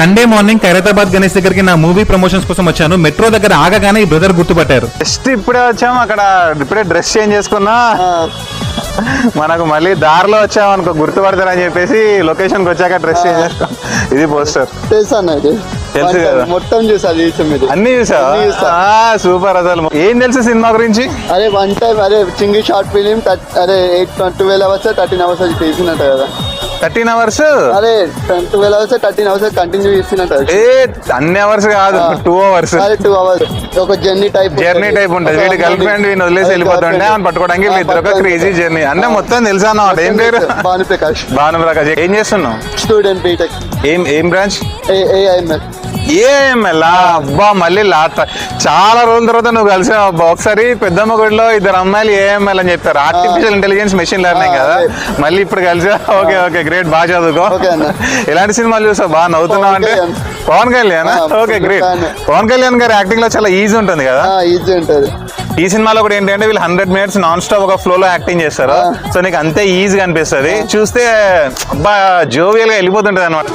Sunday morning Khairatabad Ganesh దగ్గరికి నా movie promotions కోసం వచ్చాను. మెట్రో దగ్గర ఆగగానే ఈ బ్రదర్ గుర్తుపట్టారు. జస్ట్ ఇప్పుడే వచ్చాము, అక్కడ ఇప్పుడే డ్రెస్ చేంజ్ చేసుకున్నా. మనకు మళ్ళీ దారిలో వచ్చాము అనుకో గుర్తుపడతారని చెప్పేసి లొకేషన్ కి వచ్చాక డ్రెస్ చేంజ్ చేస్తాం. ఇది పోస్టర్ తెలుసు కదా, మొత్తం చూసాను. అన్ని చూసా. సూపర్. అసలు ఏం తెలుసు సినిమా గురించి? అరే వన్ టైం అరే చింగి షార్ట్ ఫిలిం అరే 12 hours 13 hours తీసినట్టు కదా. 13 hours అరే 12 hours 13 hours కంటిన్యూ చేసినట్టు. అన్ని అవర్స్ కాదు, 2 hours. అరే 2 hours ఒక జర్నీ టైప్ ఉంటుంది. వీడి గర్ల్ ఫ్రెండ్ వీడిని వదిలేసి వెళ్ళిపోతుంటే ఆయన పట్టుకోవడానికి వీళ్ళిద్దరు ఒక క్రేజీ జర్నీ. అన్నీ మొత్తం తెలుసా అన్నమాట. ఏం పేరు? భానుప్రకాష్. భానుప్రకాష్. ఏం చేస్తున్నావు? Student BTech. ఏం బ్రాంచ్? ఏఐఎంఎల్. ఏఎంఎల్. అబ్బా మళ్ళీ చాలా రోజుల తర్వాత నువ్వు కలిసావు అబ్బా. ఒకసారి పెద్దమ్మ గుడిలో 2 అమ్మాయిలు ఏఎంఎల్ అని చెప్పారు. ఆర్టిఫిషియల్ ఇంటెలిజెన్స్ మెషిన్ లెర్నింగ్ కదా. మళ్ళీ ఇప్పుడు కలిసా. Okay okay great. బాగా చదువుకో. ఎలాంటి సినిమాలు చూసావు? బాగా నవ్వుతున్నావు అంటే పవన్ కళ్యాణ్. Okay great. పవన్ కళ్యాణ్ గారి యాక్టింగ్ లో చాలా ఈజీ ఉంటుంది కదా. ఈజీ ఉంటుంది. ఈ సినిమాలో కూడా ఏంటంటే వీళ్ళు 100 minutes నాన్ స్టాప్ ఒక ఫ్లో లో యాక్టింగ్ చేస్తారు. సో నీకు అంతే ఈజీగా అనిపిస్తుంది చూస్తే. అబ్బా జోవియల్ గా వెళ్ళిపోతుంటది అనమాట.